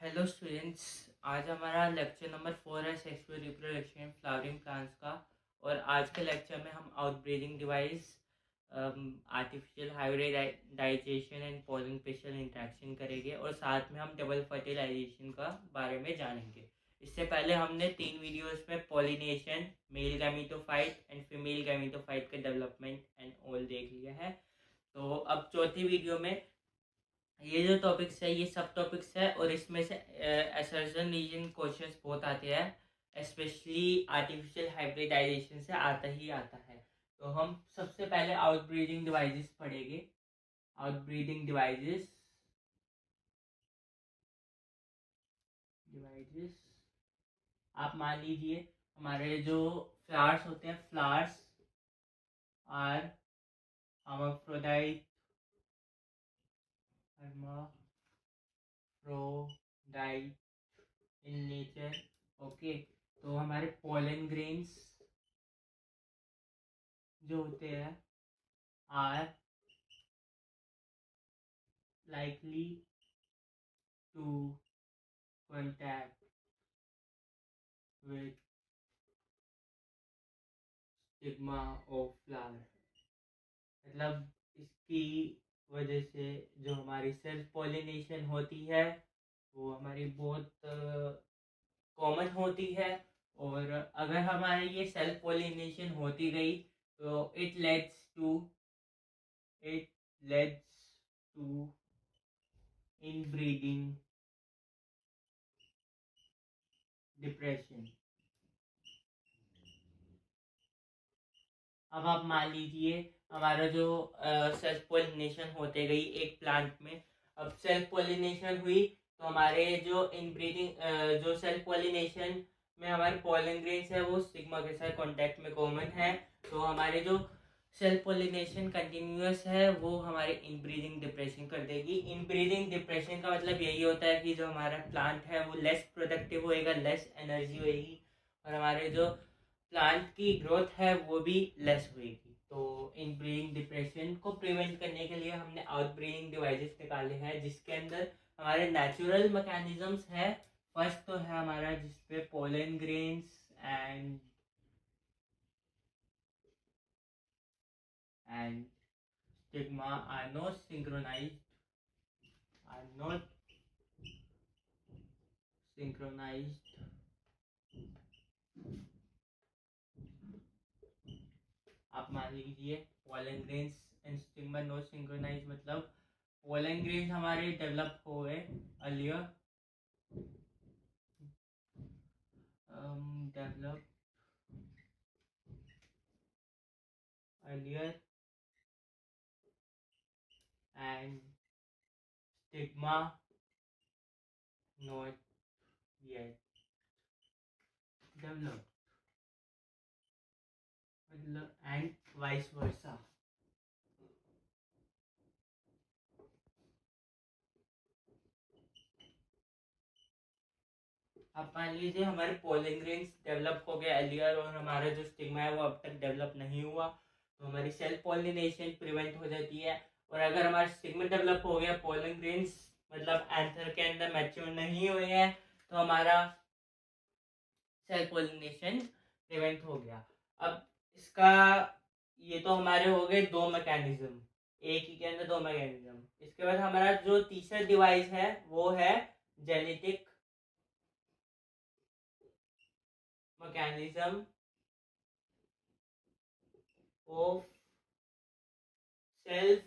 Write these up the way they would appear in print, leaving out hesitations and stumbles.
Hello students. आज हमारा lecture number 4 है सेक्सुअल रिप्रोडक्शन फ्लावरिंग प्लांट्स का। और आज के लेक्चर में हम outbreeding device, artificial hybridization and pollen pistil interaction करेंगे और साथ में हम डबल फर्टिलाइजेशन का बारे में जानेंगे। इससे पहले हमने 3 वीडियोस में pollination, male gametophyte and female gametophyte के डेवलपमेंट एंड ऑल देख लिया है। तो अब चौथी वीडियो में ये जो टॉपिक्स है ये सब टॉपिक्स है और इसमें से असर्शन रीजन क्वेश्चंस बहुत आते हैं, स्पेशली आर्टिफिशियल हाइब्रिडाइजेशन से आता ही आता है। तो हम सबसे पहले आउटब्रीडिंग डिवाइसेस पढ़ेंगे। आउटब्रीडिंग डिवाइसेस डिवाइसेस आप मान लीजिए हमारे जो फ्लावर्स होते हैं, flowers are hermaphrodite hermaphrodite in nature. Okay, तो हमारे पोलन ग्रेन्स जो होते हैं are likely to contact with stigma of flower। मतलब इसकी वजह से जो हमारी सेल्फ पॉलिनेशन होती है वो हमारी बहुत कॉमन होती है। और अगर हमारी ये सेल्फ पॉलिनेशन होती गई तो it leads to inbreeding depression. अब आप मान लीजिए हमारा जो सेल्फ पोलिनेशन होते गई एक प्लांट में। अब सेल्फ पोलिनेशन हुई तो हमारे जो इनब्रीडिंग जो सेल्फ पोलिनेशन में हमारे पोलन ग्रेन्स है वो सिग्मा के साथ कांटेक्ट में कॉमन है। तो हमारे जो सेल्फ पोलिनेशन कंटिन्यूअस है वो हमारे इनब्रीडिंग डिप्रेशन कर देगी। इनब्रीडिंग डिप्रेशन का मतलब यही होता है कि जो हमारा प्लांट है वो लेस प्रोडक्टिव होएगा, लेस एनर्जी होएगी और हमारे जो प्लांट की ग्रोथ है वो भी लेस होएगी। तो इनब्रीडिंग डिप्रेशन को प्रिवेंट करने के लिए हमने आउटब्रीडिंग डिवाइसेस निकाले हैं जिसके अंदर हमारे नेचुरल मैकेनिज्म्स है। फर्स्ट तो है हमारा जिसपे pollen grains and stigma are not synchronized. आप मान लीजिए pollen grains and stigma not synchronize मतलब पोलन ग्रेन्स हमारे डेवलप हो गए earlier, develop earlier and stigma not yet developed, and vice versa। अब मान लीजिए हमारे पोलन ग्रेन्स डेवलप हो गए अर्लियर और हमारा जो स्टिग्मा है वो अब तक डेवलप नहीं हुआ तो हमारी सेल्फ पॉलिनेशन प्रिवेंट हो जाती है। और अगर हमारा स्टिग्मा डेवलप हो गया, पोलन ग्रेन्स मतलब एंथर के अंदर मैच्योर नहीं हुए हैं, तो हमारा सेल्फ पॉलिनेशन प्रिवेंट हो गया। अब इसका ये तो हमारे हो गए दो मैकेनिज्म, एक ही के अंदर दो मैकेनिज्म। इसके बाद हमारा जो तीसरा डिवाइस है वो है genetic mechanism of self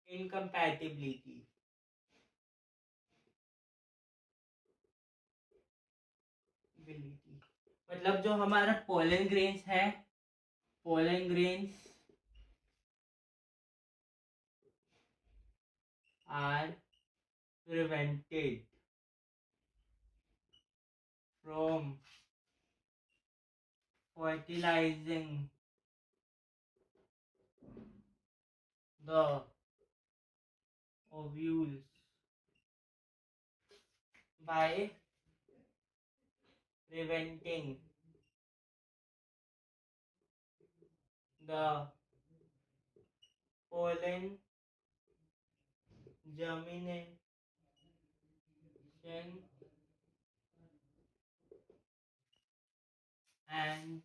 incompatibility. मतलब जो हमारा पोलन ग्रेन्स है, pollen grains are prevented from fertilizing the ovules by preventing the pollen germination fertilization and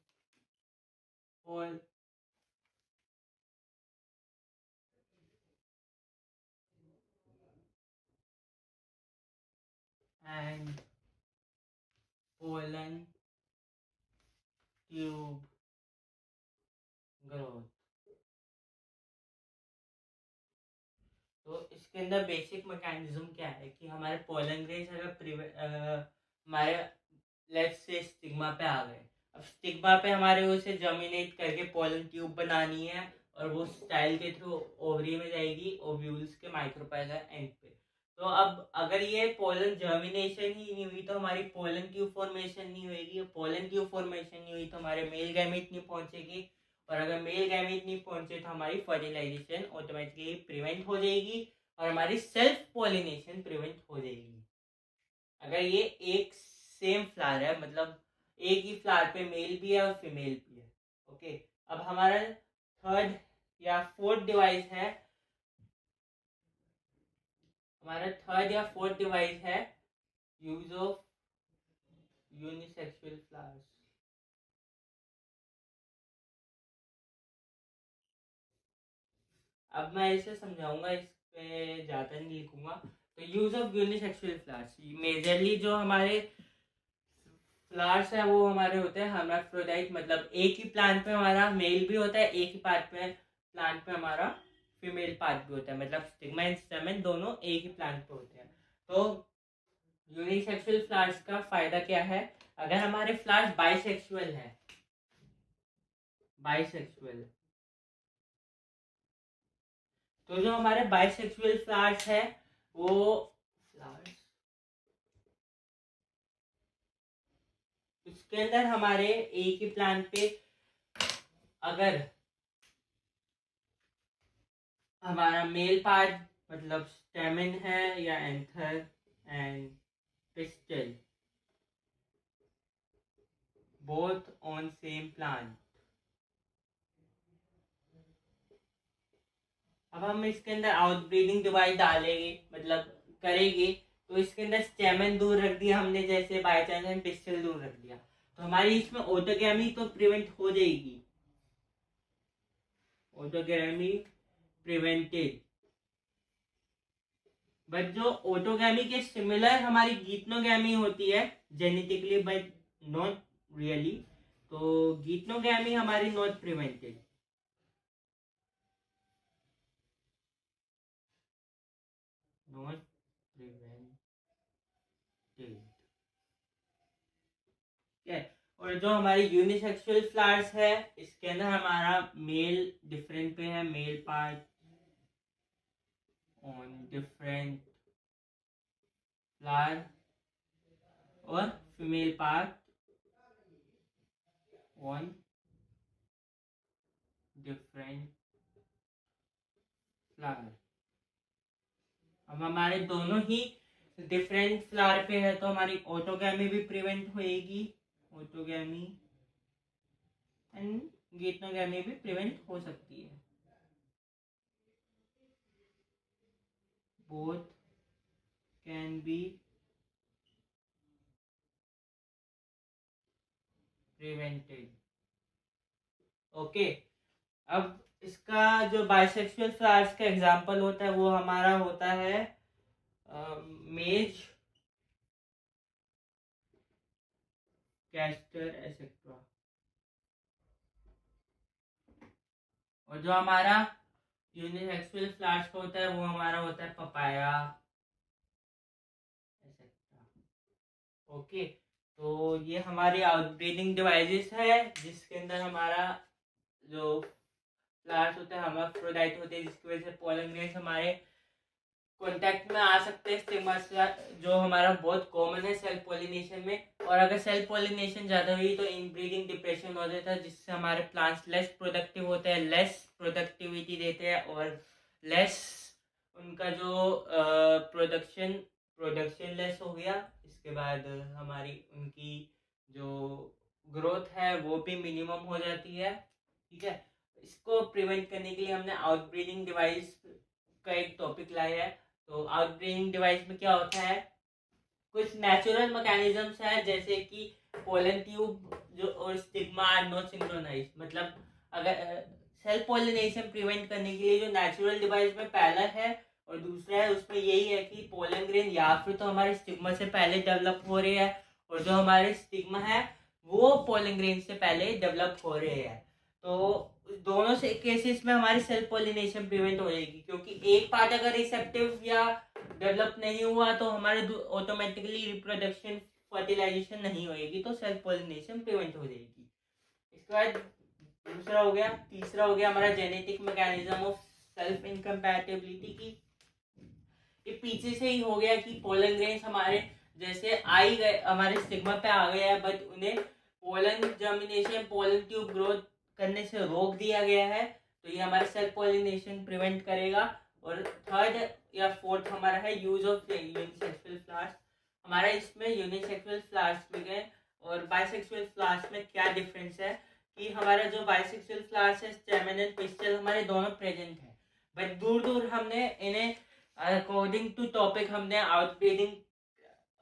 pol- and pollen tube growth। तो इसके अंदर बेसिक मैकेनिज्म क्या है कि हमारे पोलन ग्रेन्स अगर हमारे लेफ्ट से स्टिग्मा पे आ गए, अब स्टिग्मा पे हमारे उसे जर्मिनेट करके पोलन ट्यूब बनानी है और वो स्टाइल के थ्रू ओवरी में जाएगी, ओव्यूल्स के माइक्रोपाइलर एंड पे। तो अब अगर ये पोलन जर्मिनेशन ही नहीं हुई तो हमारी पोलन ट्यूब फॉर्मेशन नहीं होगी, पोलन ट्यूब फॉर्मेशन नहीं हुई तो हमारे मेल गैमेट नहीं पहुंचेगी, और अगर मेल गैमेट नहीं पहुंचे तो हमारी फर्टिलाइजेशन ऑटोमेटिकली प्रिवेंट हो जाएगी और हमारी सेल्फ पॉलिनेशन प्रिवेंट हो जाएगी। अगर ये एक सेम फ्लावर है, मतलब एक ही फ्लावर पे मेल भी है और फीमेल भी है। ओके, अब हमारा थर्ड या फोर्थ डिवाइस है, यूज ऑफ यूनिसेक्सुअल फ्लावर्स। अब मैं इसे समझाऊंगा, इस पे ज़्यादा नहीं लिखूंगा। तो use of unisexual flowers, majorly जो हमारे फ्लावर्स है वो हमारे होते हैं हर्माफ्रोडाइट, मतलब एक ही प्लांट पे हमारा मेल भी होता है, एक ही प्लांट पे हमारा फीमेल पार्ट भी होता है, मतलब स्टिग्मा एंड स्टेमेन दोनों एक ही प्लांट पे होते हैं। तो यूनिसेक्सुअल फ्लावर्स का फायदा क्या है, अगर हमारे फ्लावर्स बाइसेक्सुअल तो जो हमारे बाइसेक्सुअल फ्लावर्स है वो फ्लावर्स इसके अंदर हमारे एक ही प्लांट पे अगर हमारा मेल पार्ट मतलब स्टेमिन है या anther and pistol both on same plant, अब हम इसके अंदर आउटब्रीडिंग डिवाइस डालेंगे, मतलब करेंगे, तो इसके अंदर स्टेमन दूर रख दिया हमने, जैसे बाय चांस हम पिस्टल दूर रख दिया, तो हमारी इसमें ऑटोगैमी तो प्रिवेंट हो जाएगी, ऑटोगैमी प्रिवेंटेड। बट जो ऑटोगैमी के सिमिलर हमारी गीतनोगैमी होती है जेनेटिकली बट नॉट रियली, तो गीतनोगैमी हमारी नॉट प्रिवेंटेड, नॉट प्रिवेंटेड। ठीक है, और जो हमारी यूनिसेक्सुअल फ्लावर्स है इसके अंदर हमारा मेल डिफरेंट पे है, male part on different flower और female part on different flower. अब हमारे दोनों ही डिफरेंट फ्लावर पे है तो हमारी ऑटोगैमी भी प्रिवेंट होएगी, ऑटोगैमी एंड गीटनोगैमी भी प्रिवेंट हो सकती है, both can be prevented. Okay, अब इसका जो बाइसेक्सुअल फ्लावर्स का एग्जांपल होता है वो हमारा होता है मेज, कैस्टर एसेट्रा, और जो हमारा यूनिसेक्सुअल फ्लावर्स का होता है वो हमारा होता है पपाया एसेट्रा। ओके, तो ये हमारी आउटब्रीडिंग डिवाइसेस है जिसके अंदर हमारा जो फ्लावर्स होते हैं हर्माफ्रोडाइट होते हैं, जिसकी वजह से पोलन ग्रेन्स हमारे कांटेक्ट में आ सकते हैं स्टिग्मा से, जो हमारा बहुत कॉमन है सेल्फ पॉलिनेशन में। और अगर सेल्फ पॉलिनेशन ज़्यादा हुई तो इनब्रीडिंग डिप्रेशन हो जाता है, जिससे हमारे प्लांट्स लेस प्रोडक्टिव होते हैं, लेस प्रोडक्टिविटी देते हैं और लेस उनका जो प्रोडक्शन प्रोडक्शन लेस हो गया। इसके बाद हमारी उनकी जो ग्रोथ है वो भी मिनिमम हो जाती है। ठीक है, इसको प्रिवेंट करने के लिए हमने आउटब्रीडिंग डिवाइस का एक टॉपिक लाया है। तो आउटब्रीडिंग डिवाइस में क्या होता है कुछ नेचुरल मैकेनिज्म्स हैं, जैसे कि पोलन ट्यूब जो और स्टिग्मा आर नॉट सिंक्रोनाइज, मतलब अगर सेल्फ पोलिनेशन प्रिवेंट करने के लिए जो नेचुरल डिवाइस में पहला है और दूसरा है, उसमें यही है कि पोलन ग्रेन या फिर तो हमारे स्टिग्मा से पहले डेवलप हो रहे हैं, और जो हमारे स्टिग्मा है वो पोलन ग्रेन से पहले डेवलप हो रहे हैं। तो दोनों से केसेस में हमारी सेल्फ पोलिनेशन प्रिवेंट हो जाएगी, क्योंकि एक पार्ट अगर रिसेप्टिव या डेवलप नहीं हुआ तो हमारे ऑटोमेटिकली रिप्रोडक्शन फर्टिलाइजेशन नहीं होएगी, तो सेल्फ पोलिनेशन प्रिवेंट हो जाएगी। इसके बाद दूसरा हो गया, तीसरा हो गया हमारा genetic mechanism of self incompatibility की। ये पीछे से ही हो गया कि पोलन ग्रेन्स हमारे जैसे आई गए हमारे स्टिग्मा पे आ गया है, बट उन्हें pollen germination pollen tube growth करने से रोक दिया गया है, तो ये हमारे सेल्फ पोलिनेशन प्रिवेंट करेगा। और थर्ड या फोर्थ हमारा है यूज ऑफ यूनिसेक्सुअल फ्लावर्स। हमारा इसमें यूनिसेक्सुअल फ्लावर्स में गए और बाइसेक्सुअल फ्लावर्स में क्या डिफरेंस है कि हमारा जो बाइसेक्सुअल फ्लावर्स है स्टेमन एंड पिस्टल हमारे दोनों प्रेजेंट है, बट दूर दूर हमने इन्हें अकॉर्डिंग टू टॉपिक हमने आउटब्रीडिंग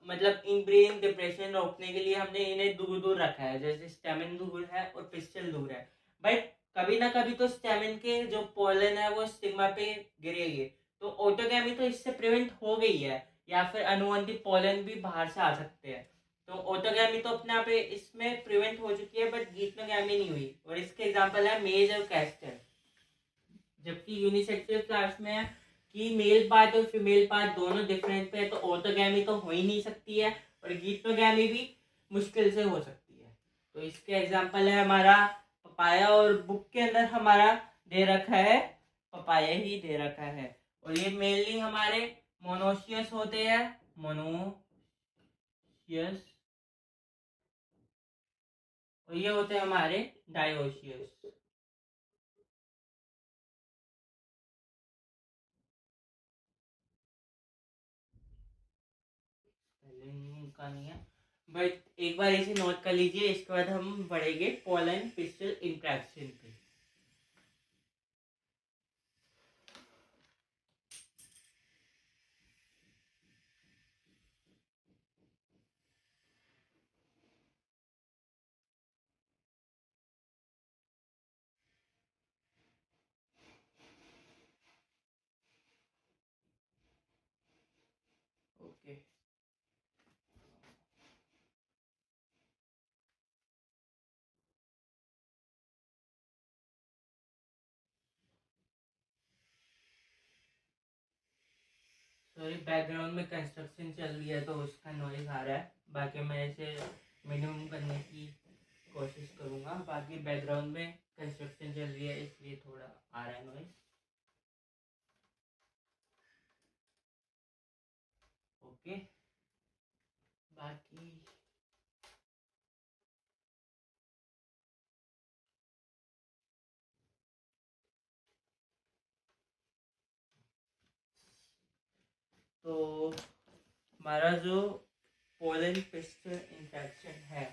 मतलब इनब्रीडिंग डिप्रेशन रोकने के लिए हमने इन्हें दूर दूर रखा है, जैसे स्टेमिन दूर है और पिस्टल दूर है। बट कभी ना कभी तो स्टेमिन के जो पोलन है वो स्टिग्मा पे गिरेगी, तो ऑटोगैमी तो इससे प्रिवेंट हो गई है, या फिर अनुवांशिक पोलन भी बाहर से आ सकते हैं। तो ऑटोगैमी तो अपने आप इसमें प्रिवेंट हो चुकी है, बट गीटोगैमी नहीं हुई, और इसके एग्जांपल है मेज और कैस्टर। जबकि यूनिसेक्सुअल क्लास में है कि मेल पार्ट और फीमेल पार्ट दोनों डिफरेंट पे है, तो ऑटोगैमी तो हो ही नहीं सकती है, और गीटोगैमी भी मुश्किल से हो सकती है। तो इसके एग्जांपल है हमारा पपाया, और बुक के अंदर हमारा दे रखा है पपाया ही दे रखा है, और ये मेनली हमारे मोनोशियस होते हैं, मोनोशियस, और ये होते हैं हमारे डायोशियस। का नहीं है, बट एक बार इसे नोट कर लीजिए, इसके बाद हम बढ़ेंगे पोलन पिस्टल इंट्रैक्शन पे। ओके, सॉरी बैकग्राउंड में कंस्ट्रक्शन चल रही है तो उसका नॉइज आ रहा है, बाकी मैं इसे मिनिमम करने की कोशिश करूंगा। बाकी बैकग्राउंड में कंस्ट्रक्शन चल रही है इसलिए थोड़ा आ रहा है नॉइज। ओके, बाकी तो हमारा जो पोलन पिस्टल इंट्रैक्शन है,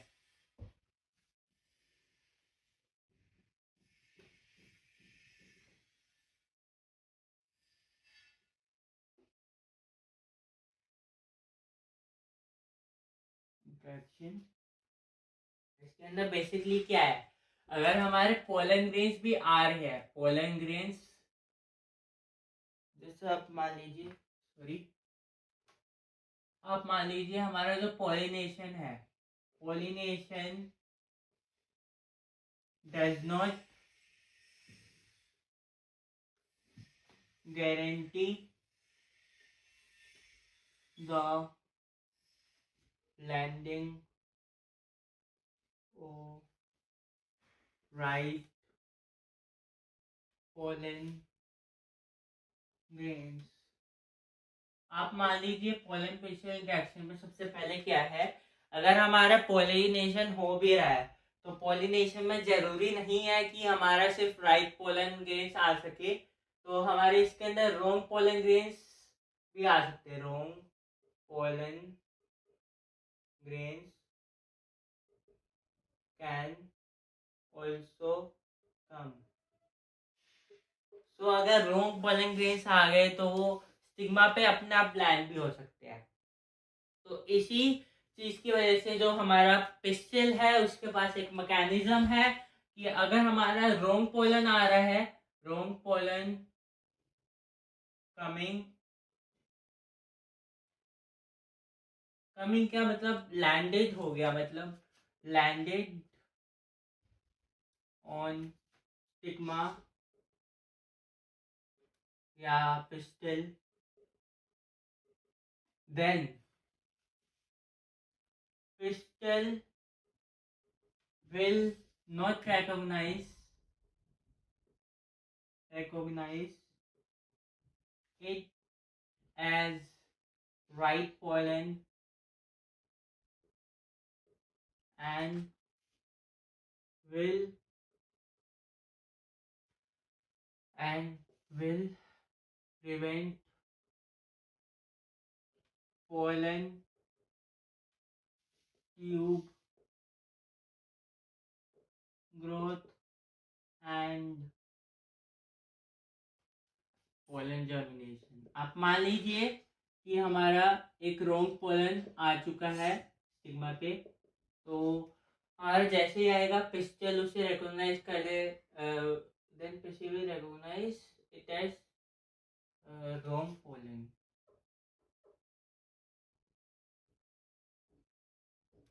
इंट्रैक्शन इसके अंदर बेसिकली क्या है, अगर हमारे पोलन ग्रेन्स भी आ रहे हैं, पोलन ग्रेन्स जैसे आप मान लीजिए, सॉरी आप मान लीजिए हमारा जो पोलिनेशन है, pollination does not guarantee the landing of right pollen grains. आप मान लीजिए पोलन पिस्टल इंट्रैक्शन में सबसे पहले क्या है, अगर हमारा पोलिनेशन हो भी रहा है तो पोलिनेशन में जरूरी नहीं है कि हमारा सिर्फ राइट पोलन ग्रेन्स आ सके, तो हमारे इसके अंदर रॉन्ग पोलन ग्रेन्स भी आ सकते हैं, wrong pollen grains can also come. तो अगर रॉन्ग पोलन ग्रेन्स आ गए तो वो स्टिग्मा पे अपने आप लैंड भी हो सकते हैं। तो इसी चीज की वजह से जो हमारा पिस्टल है उसके पास एक मैकेनिज्म है कि अगर हमारा रोंग पोलन आ रहा है, रोंग पोलन कमिंग, कमिंग क्या मतलब लैंडेड हो गया, मतलब लैंडेड ऑन स्टिग्मा या pistil, then pistil will not recognize it as right pollen and will and will prevent pollen tube growth and pollen germination। आप मान लीजिए कि हमारा एक रोंग पोलन आ चुका है स्टिग्मा पे, तो और जैसे ही आएगा पिस्टल उसे रिकॉग्नाइज कर ले, then pistil will recognize it as wrong pollen,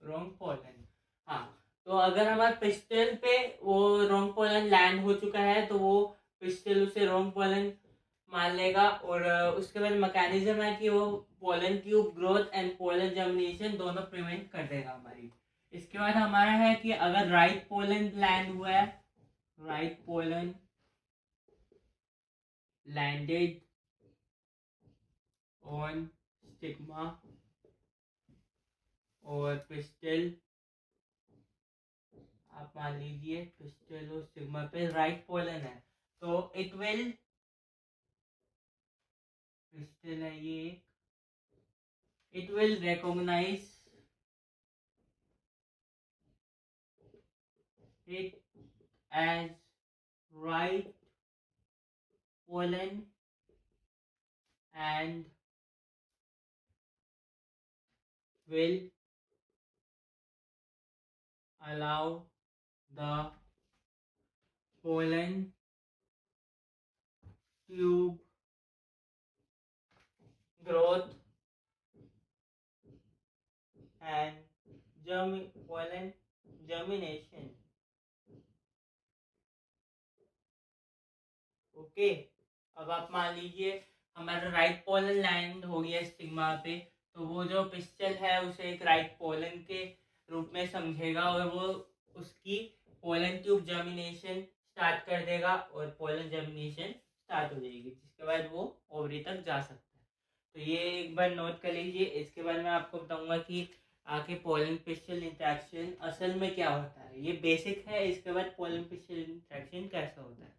wrong pollen. हाँ, तो अगर हमारे पिस्टल पे वो रोंग पोलन लैंड हो चुका है तो वो पिस्टल उसे रोंग पोलन मान लेगा, और उसके बाद मैकेनिज्म है कि वो pollen tube growth and pollen germination दोनों प्रिवेंट कर देगा हमारी। इसके बाद हमारा है कि अगर राइट पोलन लैंड हुआ है, right pollen landed on stigma और पिस्टल, आप मान लीजिए पिस्टल और स्टिग्मा पे राइट पोलन है, तो इट विल, पिस्टल है ये, it will recognize it as right pollen and will allow the pollen tube growth and pollen germination। Okay, अब आप मान लीजिए हमारा राइट पोलन लैंड हो गया स्टिग्मा पे, तो वो जो पिस्टल है उसे एक राइट पोलन के रूप में समझेगा और वो उसकी पोलन ट्यूब जर्मिनेशन स्टार्ट कर देगा और पोलन जर्मिनेशन स्टार्ट हो जाएगी, जिसके बाद वो ओवरी तक जा सकता है। तो ये एक बार नोट कर लीजिए। इसके बाद मैं आपको बताऊंगा कि आगे पोलन पिस्टल इंट्रैक्शन असल में क्या होता है, ये बेसिक है। इसके बाद पोलन पिस्टल इंट्रैक्शन कैसा होता है।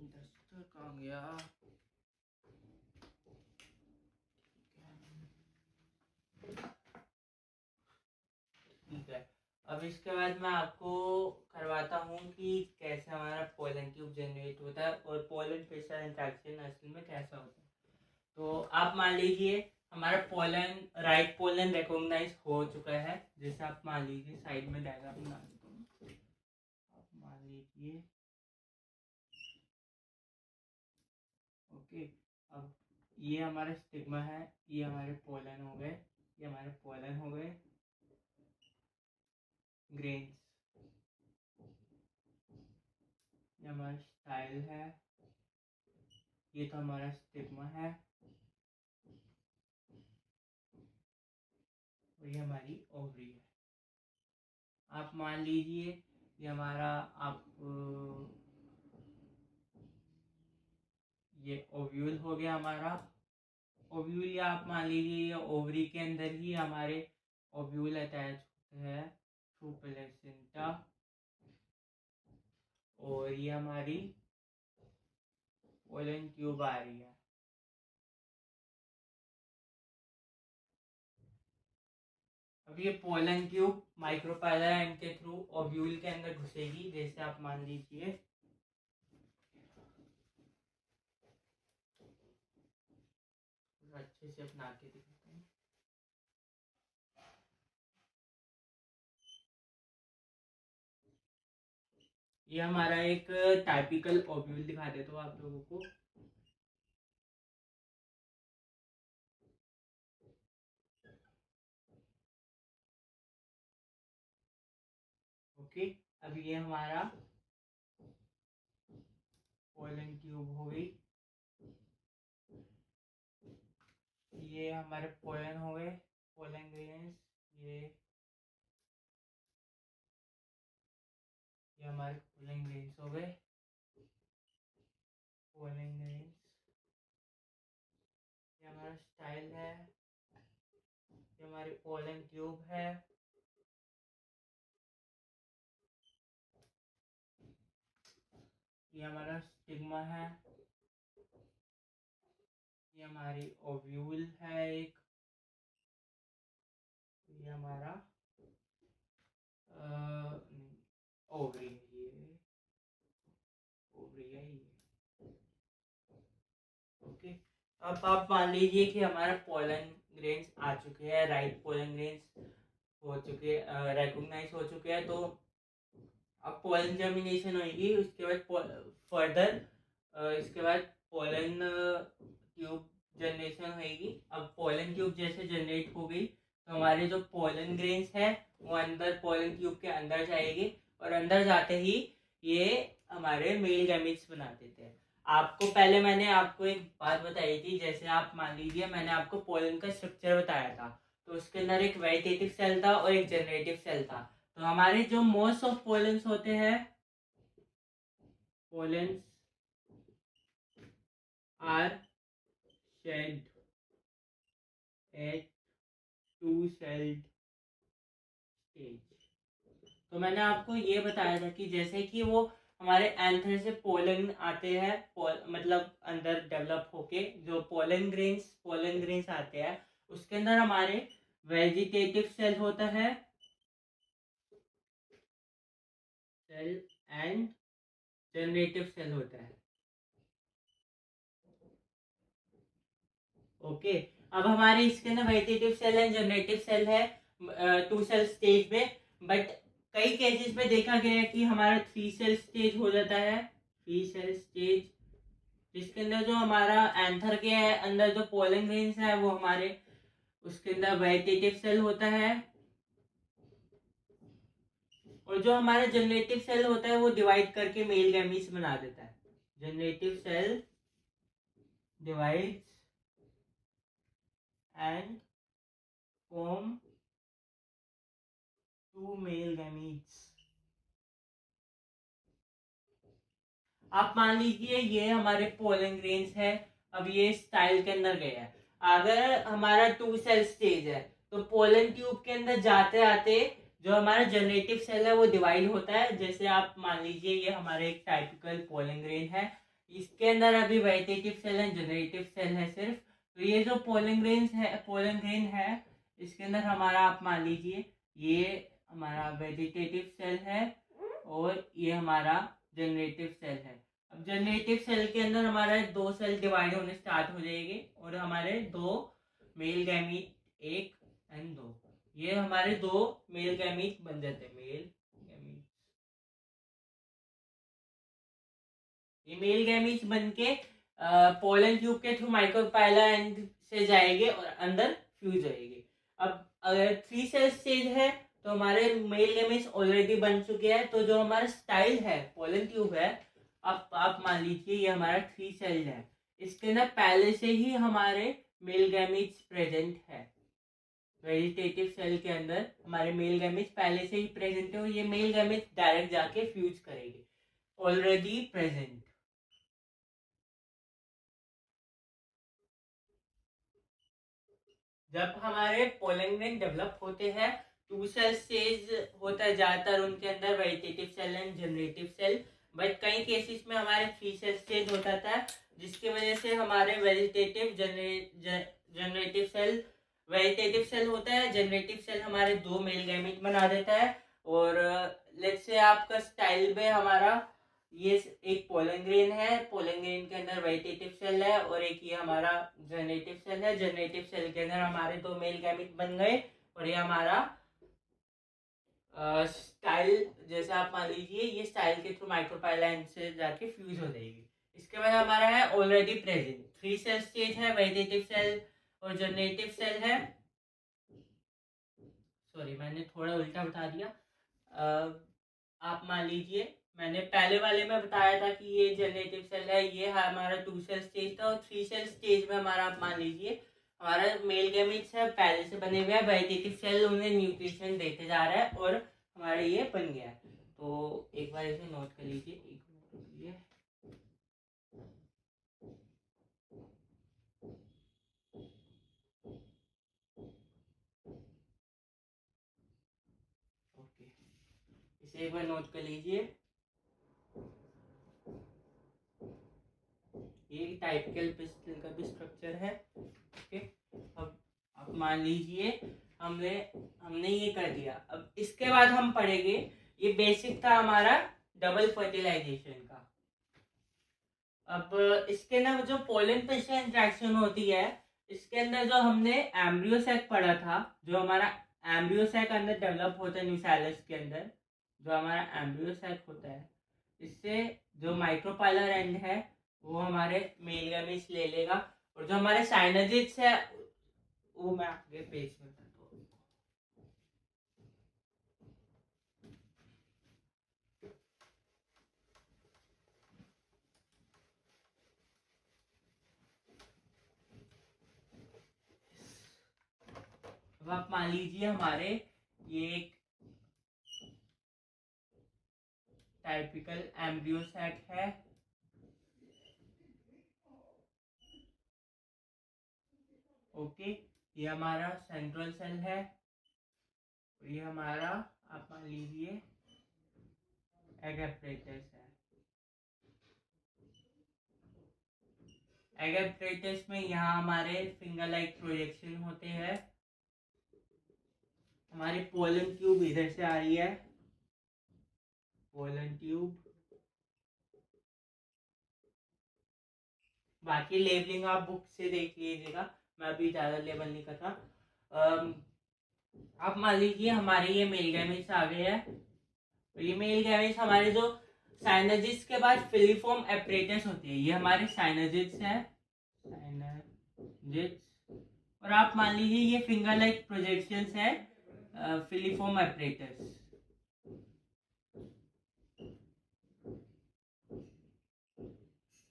डस्टर कहाँ गया? ठीक है, अब इसके बाद मैं आपको करवाता हूँ कि कैसे हमारा पोलन ट्यूब जनरेट होता है और पोलन पिस्टल इंट्रैक्शन असल में कैसा होता है। तो आप मान लीजिए हमारा पोलन, राइट पोलन रिकॉग्नाइज हो चुका है। जैसे आप मान लीजिए साइड में डायग्राम बना देता हूँ। आप मान लीजिए, ओके, अब ये हमारा स्टिग्मा है, ये हमारे पोलन हो गए, ये हमारे पोलन हो गए ग्रेन्स, ये हमारा स्टाइल है, ये तो हमारा स्टिग्मा है और ये हमारी ओवरी है। आप मान लीजिए ये हमारा, आप ये ओव्यूल हो गया हमारा। ओव्यूल या आप मान लीजिए ये ओवरी के अंदर ही हमारे ओव्यूल अटैच होते हैं थ्रू प्लेसेंटा, और ये हमारी पोलन ट्यूब आ रही है। अब ये पोलन ट्यूब माइक्रोपाइलर एंड के थ्रू ओव्यूल के अंदर घुसेगी। जैसे आप मान लीजिए अच्छे से अपना के दिखाता हूँ। ये हमारा एक टाइपिकल ओव्यूल दिखा देता हूँ आप लोगों को। ओके, अब ये हमारा पोलन ट्यूब हो गई। ये हमारे पोलन हो गए, पोलन ग्रेन्स। ये हमारे पोलन ग्रेन्स हो गए, पोलन ग्रेन्स। ये हमारा स्टाइल है, ये हमारी पोलन ट्यूब है। ये हमारा स्टिग्मा है, ये हमारी ओव्यूल है एक, ये हमारा ओवरी है, ये ओवरी है ये। ओके, अब आप मान लीजिए कि हमारा पोलन ग्रेन्स आ चुके हैं, राइट पोलन ग्रेन्स हो चुके, रिकॉग्नाइज हो चुके हैं। तो अब पोलन जर्मिनेशन होगी, उसके बाद फर्दर इसके बाद पोलन ट्यूब जनरेशन होगी। अब पोलन ट्यूब जैसे जनरेट हो गई तो हमारे जो पोलन ग्रेन्स है वो अंदर पोलन ट्यूब के अंदर जाएगी, और अंदर जाते ही ये हमारे मेल गैमेट्स बना देते हैं। आपको पहले मैंने आपको एक बात बताई थी, जैसे आप मान लीजिए मैंने आपको पोलन का स्ट्रक्चर बताया था, तो उसके अंदर एक वेजिटेटिव सेल था और एक जनरेटिव सेल था। तो हमारे जो मोस्ट ऑफ पोलेंस होते हैं, pollens are shed at two celled stage. तो मैंने आपको ये बताया था कि जैसे कि वो हमारे एंथर से पोलन आते हैं, मतलब अंदर डेवलप होके जो पोलन ग्रेन्स आते हैं, उसके अंदर हमारे वेजिटेटिव सेल होता है, सेल एंड जनरेटिव सेल होता है। ओके, अब हमारे इसके अंदर vegetative cell and generative cell है टू सेल स्टेज में, बट कई केसेस में देखा गया है कि हमारा 3 सेल स्टेज हो जाता है, 3 सेल स्टेज, जिसके अंदर जो हमारा एंथर के अंदर जो पोलन ग्रेन्स है वो हमारे उसके अंदर वेजिटेटिव सेल होता है, और जो हमारा जनरेटिव सेल होता है वो डिवाइड करके मेल गैमीट्स बना देता है। Generative cell divides and form 2 male gametes. आप मान लीजिए ये हमारे पोलन ग्रेन्स है, अब ये स्टाइल के अंदर गया है। अगर हमारा 2 सेल स्टेज है तो पोलन ट्यूब के अंदर जाते आते जो हमारा जनरेटिव सेल है वो डिवाइड होता है। जैसे आप मान लीजिए ये हमारे एक टाइपिकल पोलन ग्रेन है, इसके अंदर अभी vegetative cell and generative cell है सिर्फ। तो ये जो पोलन ग्रेन है इसके अंदर हमारा आप मान लीजिए ये हमारा वेजिटेटिव सेल है और ये हमारा जनरेटिव सेल है। अब जनरेटिव सेल के अंदर हमारे 2 सेल डिवाइड होने स्टार्ट हो जाएंगे और हमारे 2 मेल गैमीट 1 एंड 2, ये हमारे 2 मेल गैमीट बन जाते हैं। ये मेल गैमीट्स बन के पोलन ट्यूब के थ्रू माइक्रोपाइला एंड से जाएंगे और अंदर फ्यूज होएंगे। अब अगर 3 सेल स्टेज है तो हमारे मेल गैमीट्स ऑलरेडी बन चुके हैं। तो जो हमारा स्टाइल है पोलन ट्यूब है, अब आप मान लीजिए ये हमारा 3 सेल है, इसके अंदर पहले से ही हमारे मेल गैमीट्स प्रेजेंट है। वेजिटेटिव सेल के अंदर हमारे मेल गैमीट्स पहले से ही प्रेजेंट है और ये मेल गैमीट्स डायरेक्ट जाके फ्यूज करेंगे, ऑलरेडी प्रेजेंट। जब हमारे पोलन ग्रेन डेवलप होते हैं, 2 सेल स्टेज होता है ज्यादातर उनके अंदर, vegetative cell and generative cell, but कई केसेस में हमारे 3 सेल स्टेज होता था, जिसकी वजह से हमारे जनरेटिव सेल होता है, जनरेटिव सेल हमारे 2 मेल गैमेट बना देता है। और लेट्स से आपका स्टाइल में हमारा ये एक पोलन ग्रेन है, पोलन ग्रेन के अंदर वेजिटेटिव सेल है, और एक ये हमारा जनरेटिव सेल है। जनरेटिव सेल के अंदर हमारे 2 मेल गैमेट बन गए, और ये हमारा स्टाइल, जैसे आप मान लीजिए ये स्टाइल के थ्रू माइक्रोपाइला से जाके फ्यूज हो जाएगी। इसके बाद हमारा है ऑलरेडी प्रेजेंट 3 सेल स्टेज है, वेजिटेटिव सेल और जनरेटिव सेल है। सॉरी, मैंने थोड़ा उल्टा बता दिया। आप मान लीजिए मैंने पहले वाले में बताया था कि ये जनरेटिव सेल है, ये हमारा 2 सेल स्टेज था, और 3 सेल स्टेज में हमारा आप मान लीजिए हमारा मेल गैमेट्स है पहले से बने हुए हैं, वेजिटेटिव सेल उन्हें न्यूट्रिशन देते जा रहा है, और हमारा ये बन गया है। तो एक बार इसे नोट कर लीजिए, एक मिनट रुकिए। ओके, इसे एक बार नोट कर लीजिए। ये टाइपिकल पिस्टल का भी स्ट्रक्चर है। ओके, अब आप मान लीजिए हमने ये कर दिया। अब इसके बाद हम पढ़ेंगे, ये बेसिक था हमारा डबल फर्टिलाइजेशन का। अब इसके अंदर जो पोलन पिस्टल इंटरेक्शन होती है, इसके अंदर जो हमने एम्ब्रियो सैक पढ़ा था, जो हमारा एम्ब्रियो सैक अंदर डेवलप होता है न्यूसेलस के अंदर, जो हमारा एम्ब्रियो सैक होता है, इससे जो माइक्रोपाइलर एंड है वो हमारे मेल गैमेट्स ले लेगा, और जो हमारे साइनोजिड्स है वो मैं आगे पेज में बताता हूँ। अब आप मान लीजिए हमारे ये एक टाइपिकल एम्ब्रियो सैक है, ओके, ये हमारा सेंट्रल सेल है, ये हमारा आप मान लीजिए एग एपरेटस है। एग एपरेटस में यहाँ हमारे फिंगर लाइक प्रोजेक्शन होते हैं। हमारी पोलन ट्यूब इधर से आ रही है, पोलन ट्यूब। बाकी लेबलिंग आप बुक से देख लीजिएगा, मैं अभी ज़्यादा लेबल नहीं कर रहा। आप मान लीजिए हमारे ये मेल गैमेट्स आ गए हैं, ये मेल गैमेट्स हमारे जो साइनोजिड्स के बाद फिलीफॉर्म एपरेटस होती है, ये हमारे साइनोजिड्स है, साइनोजिड्स। और आप मान लीजिए ये फिंगर लाइक प्रोजेक्शंस है, फिलीफॉर्म एपरेटस।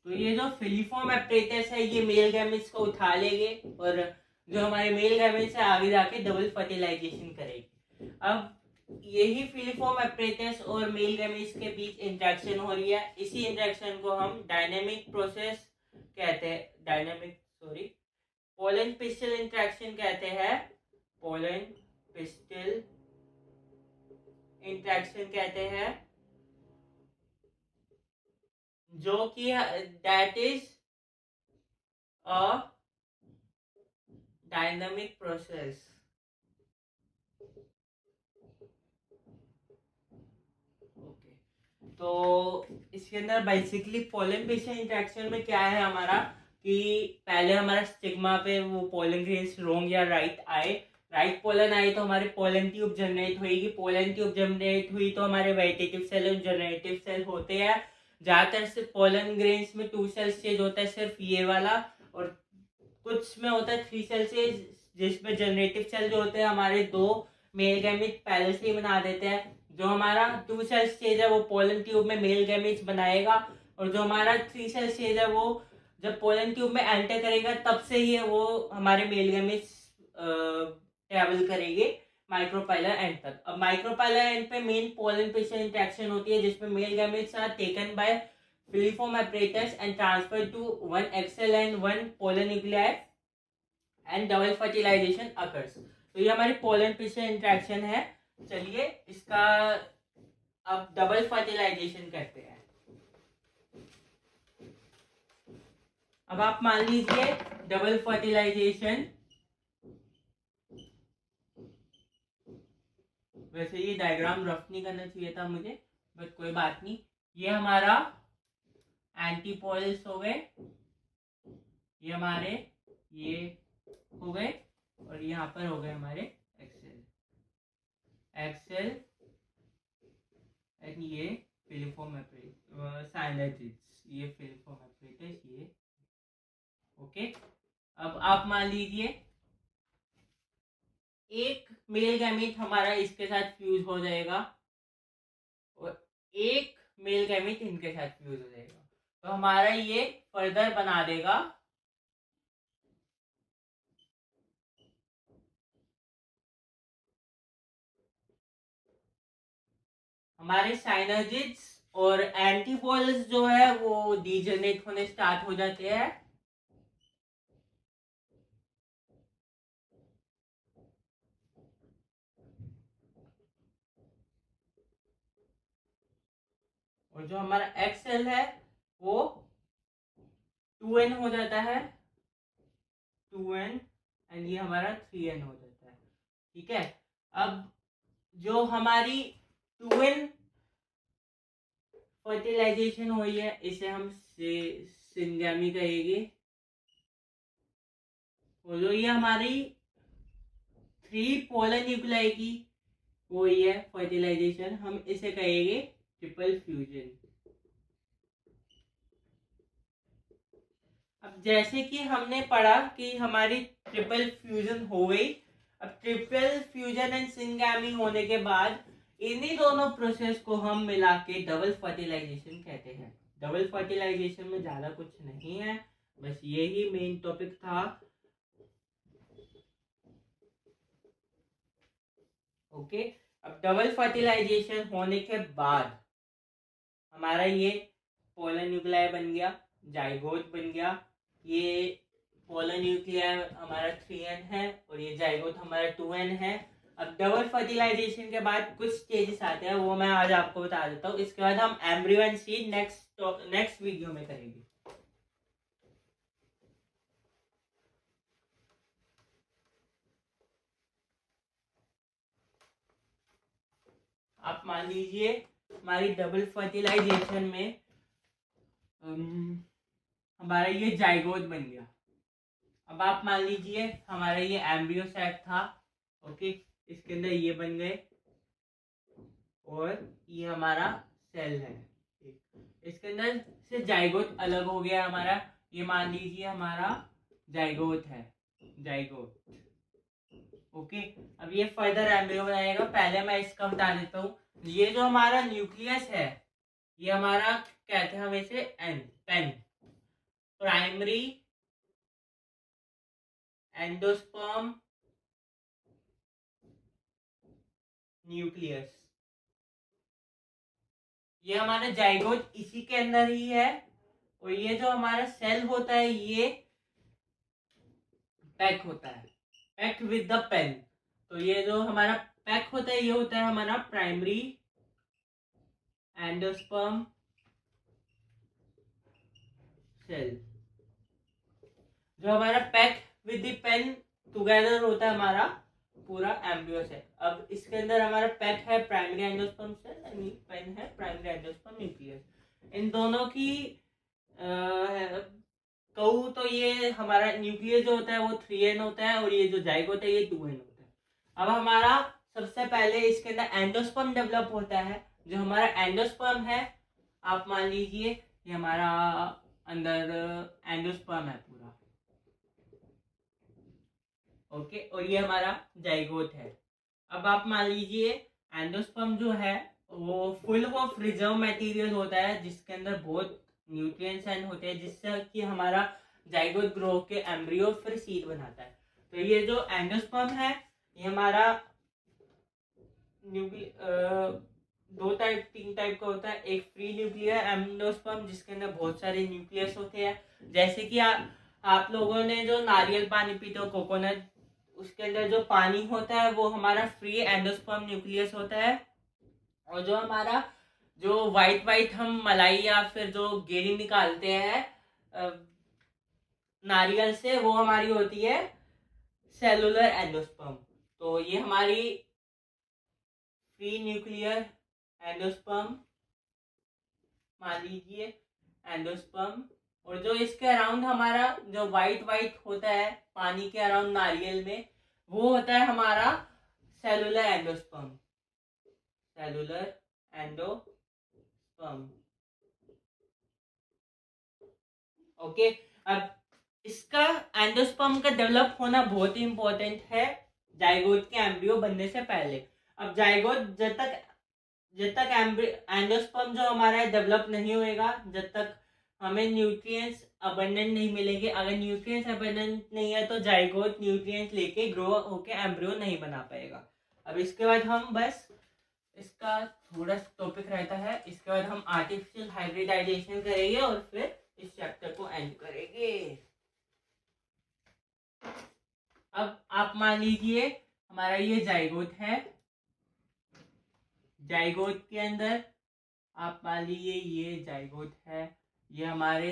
तो ये जो फिलीफॉर्म एपरेटस है ये मेल गैमेट्स को उठा लेंगे, और जो हमारे मेल गैमेट्स है आगे जाके डबल फर्टिलाइजेशन करेगी। अब यही फिलीफॉर्म एपरेटस और मेल गैमेट्स के बीच इंटरेक्शन हो रही है, इसी इंटरेक्शन को हम डायनेमिक प्रोसेस कहते हैं, पोलन पिस्टल इंटरेक्शन कहते हैं, पोलन पिस्टल इंटरेक्शन कहते हैं, जो कि that is a dynamic process. Okay, तो इसके अंदर बेसिकली पोलन पिस्टल इंटरेक्शन में क्या है हमारा, कि पहले हमारा स्टिग्मा पे वो पोलन ग्रेन्स रोंग या राइट आए, राइट पोलन आए तो हमारे पोलन ट्यूब जनरेट होगी, पोलन ट्यूब जनरेट हुई तो हमारे वेजिटेटिव सेल और जनरेटिव सेल होते हैं। ज्यादातर से पोलन ग्रेन्स में 2 सेल स्टेज होता है, सिर्फ ये वाला, और कुछ में होता है 3 सेल स्टेज, जिसमें जनरेटिव सेल जो होते हैं हमारे 2 मेल गैमेट पहले से ही बना देते हैं। जो हमारा 2 सेल स्टेज है वो पोलन ट्यूब में मेल गैमेट्स बनाएगा, और जो हमारा 3 सेल स्टेज है वो जब पोलन ट्यूब में एंटर करेगा तब से ही वो हमारे मेल गैमेट्स ट्रेवल करेंगे माइक्रोपाइलर एंड तक। अब माइक्रोपाइलर एंड पे मेन पोलन पिस्टल इंटरेक्शन होती है, जिसमें male gametes are taken by filiform apparatus and transferred to one axil and one polar nuclei, and double fertilization occurs. तो ये हमारी पोलन पिस्टन इंटरेक्शन है। चलिए इसका अब डबल फर्टिलाइजेशन करते हैं। अब आप मान लीजिए डबल फर्टिलाइजेशन, वैसे ये डायग्राम रफ नहीं करना चाहिए था मुझे, बट कोई बात नहीं। ये हमारा एंटीपोल्स हो गए, ये हमारे ये हो गए, और यहाँ पर हो गए हमारे एक्सेल एंड ये फिलिफोर्म साइनर्जिड्स, ये फिलिफोर्म एपरेटस, ये ओके। अब आप मान लीजिए एक मेल गैमीट हमारा इसके साथ फ्यूज हो जाएगा और एक मेल गैमीट इनके साथ फ्यूज हो जाएगा, तो हमारा ये फर्दर बना देगा हमारे साइनर्जिड्स, और एंटीपोल्स जो है वो डीजनरेट होने स्टार्ट हो जाते हैं। और जो हमारा एक्सेल है वो 2n हो जाता है, 2n, एंड ये हमारा 3n हो जाता है। ठीक है, अब जो हमारी 2n फर्टिलाइजेशन हुई है इसे हम सिंगैमी कहेंगे, और जो ये हमारी 3 पोलर न्यूक्लियाई की वो है फर्टिलाइजेशन, हम इसे कहेंगे ट्रिपल फ्यूजन। अब जैसे कि हमने पढ़ा कि हमारी ट्रिपल फ्यूजन हो गई, अब ट्रिपल फ्यूजन एंड सिंगैमी होने के बाद इन्हीं दोनों प्रोसेस को हम मिला के डबल फर्टिलाइजेशन कहते हैं। डबल फर्टिलाइजेशन में ज्यादा कुछ नहीं है, बस यही मेन टॉपिक था। ओके, अब डबल फर्टिलाइजेशन होने के बाद हमारा ये पोलर न्यूक्लियाई बन गया, जाइगोट बन गया। ये पोलर न्यूक्लियाई हमारा 3n है और ये जाइगोट हमारा 2n है। अब डबल फर्टिलाइजेशन के बाद कुछ स्टेजेस आते हैं, वो मैं आज आपको बता देता हूँ। इसके बाद हम embryo and seed next video में करेंगे। आप मान लीजिए हमारी डबल फर्टिलाइजेशन में हमारा ये जाइगोट बन गया। अब आप मान लीजिए हमारा ये एम्ब्रियो सेट था, ओके, इसके अंदर ये बन गए और ये हमारा सेल है। इसके अंदर से जाइगोट अलग हो गया हमारा, ये मान लीजिए हमारा जाइगोट है, जाइगोट, ओके। अब ये फर्दर एम्ब्रियो बनाएगा। पहले मैं इसका बता देता हूँ, ये जो हमारा न्यूक्लियस है ये हमारा कहते हैं हम इसे पेन, प्राइमरी एंडोस्पर्म न्यूक्लियस। ये हमारा जाइगोट इसी के अंदर ही है, और ये जो हमारा सेल होता है ये पैक होता है, पैक विद द पेन। तो ये जो हमारा पैक होता है ये होता है हमारा प्राइमरी एंडोस्पर्म सेल। जो हमारा PEC with the PEN together होता है हमारा पूरा एम्ब्रियो सेल। अब इसके अंदर हमारा पैक है primary endosperm cell and PEN है प्राइमरी एंडोस्पर्म न्यूक्लियस। इन दोनों की कहूँ तो ये हमारा न्यूक्लियस जो होता है वो 3n होता है और ये जो जाइगोट है ये 2n होता है। अब हमारा सबसे पहले इसके अंदर एंडोस्पर्म डेवलप होता है। जो हमारा एंडोस्पर्म है आप मान लीजिए ये हमारा अंदर एंडोस्पर्म है पूरा, ओके, और ये हमारा जाइगोट है। अब आप मान लीजिए एंडोस्पर्म जो है वो फुल ऑफ रिजर्व मटेरियल होता है जिसके अंदर बहुत न्यूट्रिएंट्स एंड होते हैं, जिससे कि हमारा जाइगोट ग्रो के एम्ब्रियो फिर सीड बनाता है। तो ये जो एंडोस्पर्म है ये हमारा दो टाइप 3 टाइप का होता है। एक फ्री न्यूक्लियर एंडोस्पर्म जिसके अंदर बहुत सारे न्यूक्लियस होते हैं, जैसे कि आप लोगों ने जो नारियल पानी पीते हो, कोकोनट, उसके अंदर जो पानी होता है वो हमारा फ्री एंडोस्पर्म न्यूक्लियस होता है। और जो हमारा जो वाइट वाइट हम मलाई या फिर जो गेरी निकालते हैं नारियल से, वो हमारी होती है सेलुलर एंडोस्पर्म। तो ये हमारी फ्री न्यूक्लियर एंडोस्पर्म मान लीजिए, एंडोस्पर्म। और जो इसके अराउंड हमारा जो वाइट वाइट होता है पानी के अराउंड नारियल में, वो होता है हमारा cellular endosperm. Cellular endosperm. Okay, अब इसका एंडोस्पर्म का डेवलप होना बहुत ही इंपॉर्टेंट है जाइगोट के एम्ब्रियो बनने से पहले। अब जाइगोट जब तक एंडोस्पर्म जो हमारा है डेवलप नहीं होएगा, जब तक हमें न्यूट्रिएंट्स अबंडेंट नहीं मिलेंगे। अगर न्यूट्रिएंट्स अबंडेंट नहीं है तो जाइगोट न्यूट्रिएंट्स लेके ग्रो होके एम्ब्रियो नहीं बना पाएगा। अब इसके बाद हम बस इसका थोड़ा टॉपिक रहता है, इसके बाद हम आर्टिफिशियल हाइब्रिडाइजेशन करेंगे और फिर इस चैप्टर को एंड करेंगे। अब आप मान लीजिए हमारा ये जाइगोट है, जाइगोट के अंदर आप मान लीजिए ये जाइगोट है, ये हमारे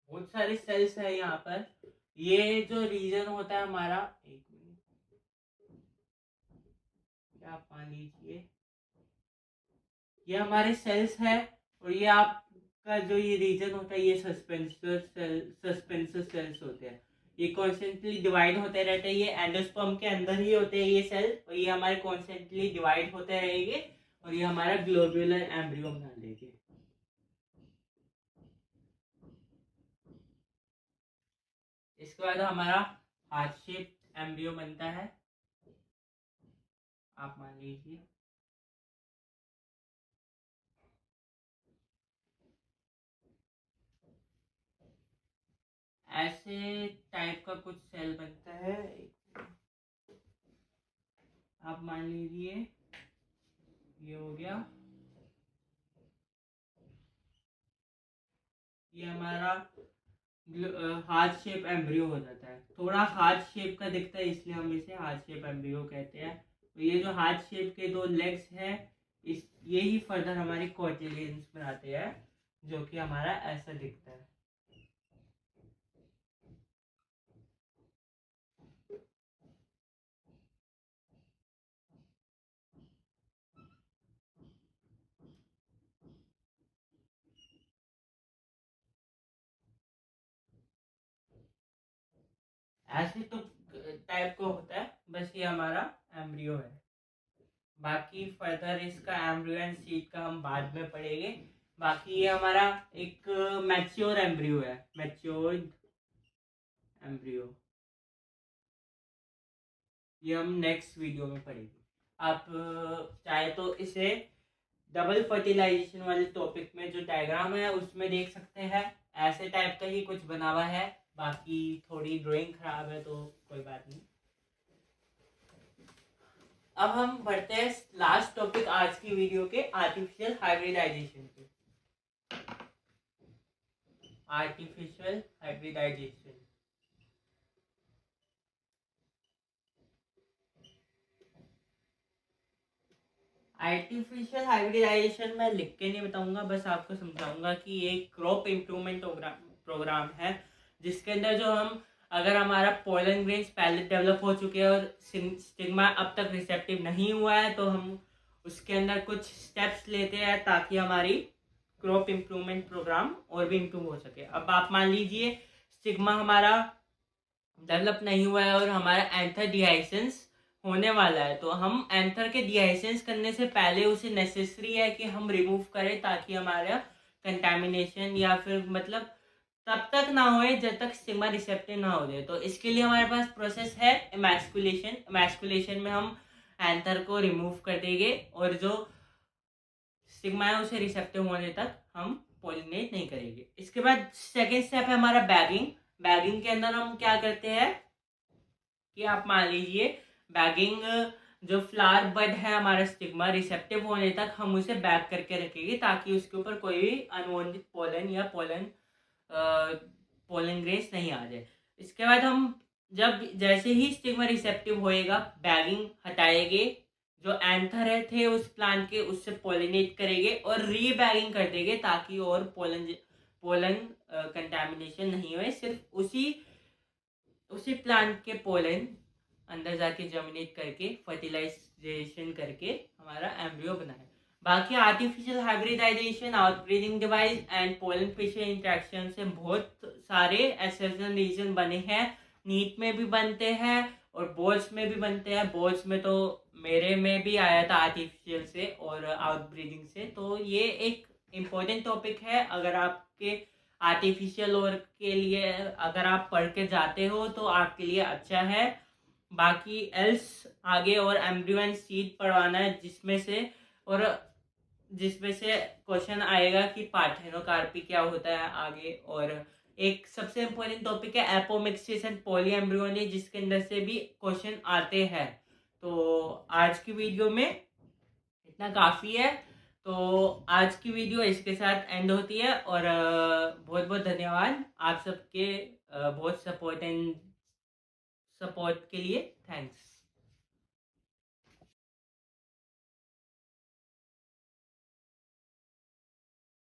बहुत सारे सेल्स है यहाँ पर। ये जो रीजन होता है हमारा, एक मिनट, क्या आप मान लीजिए ये हमारे सेल्स है, और ये आपका जो ये रीजन होता है ये सस्पेंसर सेल्स होते हैं। ये कॉन्स्टेंटली डिवाइड होते रहते हैं, ये एंडोस्पर्म के अंदर ही होते हैं ये सेल, और ये हमारे कॉन्स्टेंटली डिवाइड होते रहेंगे और ये हमारा ग्लोब्यूलर एम्ब्रियो बना लेंगे। इसके बाद हमारा हार्ट शेप एम्ब्रियो बनता है, आप मान लीजिए ऐसे टाइप का कुछ सेल बनता है। आप मान लीजिए ये हो गया, ये हमारा हार्ट शेप एम्ब्रियो हो जाता है। थोड़ा हार्ट शेप का दिखता है इसलिए हम इसे हार्ट शेप एम्ब्रियो कहते हैं। तो ये जो हार्ट शेप के दो लेग्स हैं, इस ये ही फर्दर हमारी कॉटिलियंस बनाते हैं, जो कि हमारा ऐसा दिखता है। ऐसे तो टाइप का होता है, बस ये हमारा एम्ब्रियो है। बाकी फर्दर इसका एम्ब्रियो एंड सीड का हम बाद में पढ़ेंगे। बाकी ये हमारा एक मैच्योर एम्ब्रियो है, मैच्योर एम्ब्रियो, ये हम नेक्स्ट वीडियो में पढ़ेंगे। आप चाहे तो इसे डबल फर्टिलाइजेशन वाले टॉपिक में जो डायग्राम है उसमें देख सकते हैं, ऐसे टाइप का ही कुछ बना हुआ है। बाकी थोड़ी ड्राइंग खराब है तो कोई बात नहीं। अब हम बढ़ते हैं लास्ट टॉपिक आज की वीडियो के, आर्टिफिशियल हाइब्रिडाइजेशन पे। आर्टिफिशियल हाइब्रिडाइजेशन, आर्टिफिशियल हाइब्रिडाइजेशन मैं लिख के नहीं बताऊंगा, बस आपको समझाऊंगा कि ये क्रॉप इम्प्रूवमेंट प्रोग्राम है, जिसके अंदर जो हम अगर हमारा पोलन ग्रेन्स पहले डेवलप हो चुके हैं और स्टिग्मा अब तक रिसेप्टिव नहीं हुआ है, तो हम उसके अंदर कुछ स्टेप्स लेते हैं ताकि हमारी क्रॉप इम्प्रूवमेंट प्रोग्राम और भी इम्प्रूव हो सके। अब आप मान लीजिए स्टिग्मा हमारा डेवलप नहीं हुआ है और हमारा एंथर डिहाइसेंस होने वाला है, तो हम एंथर के डिहाइसेंस करने से पहले उसे नेसेसरी है कि हम रिमूव करें, ताकि हमारा कंटामिनेशन या फिर मतलब तब तक ना होए जब तक स्टिग्मा रिसेप्टिव ना हो जाए। तो इसके लिए हमारे पास प्रोसेस है एमैस्कुलेशन। एमैस्कुलेशन में हम एंथर को रिमूव कर देंगे और जो स्टिग्मा है उसे रिसेप्टिव होने तक हम पोलिनेट नहीं करेंगे। इसके बाद सेकेंड स्टेप है हमारा बैगिंग। बैगिंग के अंदर हम क्या करते हैं कि आप मान लीजिए बैगिंग जो फ्लावर बड है हमारा स्टिग्मा रिसेप्टिव होने तक हम उसे बैग करके रखेंगे ताकि उसके ऊपर कोई भी अनवांटेड पोलन या पोलन ग्रेस नहीं आ जाए। इसके बाद हम जब जैसे ही स्टिग्मा रिसेप्टिव होएगा बैगिंग हटाएंगे, जो एंथर है थे उस प्लांट के उससे पोलिनेट करेंगे और रीबैगिंग कर देंगे ताकि और पोलन कंटेमिनेशन नहीं हो, सिर्फ उसी प्लांट के पोलन अंदर जाके जर्मिनेट करके फर्टिलाइजेशन करके हमारा एम्ब्रियो बनाए। बाकी artificial hybridization, outbreeding device and pollen pistil interaction से बहुत सारे एसेंशियल रीजन बने हैं। नीट में भी बनते हैं और बोर्ड्स में भी बनते हैं। बोर्ड्स में तो मेरे में भी आया था आर्टिफिशियल से और आउटब्रीडिंग से, तो ये एक इम्पोर्टेंट टॉपिक है। अगर आपके आर्टिफिशियल और के लिए अगर आप पढ़ के जाते हो तो आपके लिए अच्छा है। बाकी एल्स आगे और एम्ब्रियो एंड सीड पढ़वाना है जिसमें से क्वेश्चन आएगा कि पार्थेनोकार्पी क्या होता है आगे। और एक सबसे इम्पोर्टेंट टॉपिक है एपोमिक्सिस एंड पॉली एम्ब्रियोनी, जिसके अंदर से भी क्वेश्चन आते हैं। तो आज की वीडियो में इतना काफ़ी है। तो आज की वीडियो इसके साथ एंड होती है और बहुत बहुत धन्यवाद आप सबके बहुत सपोर्ट के लिए। थैंक्स।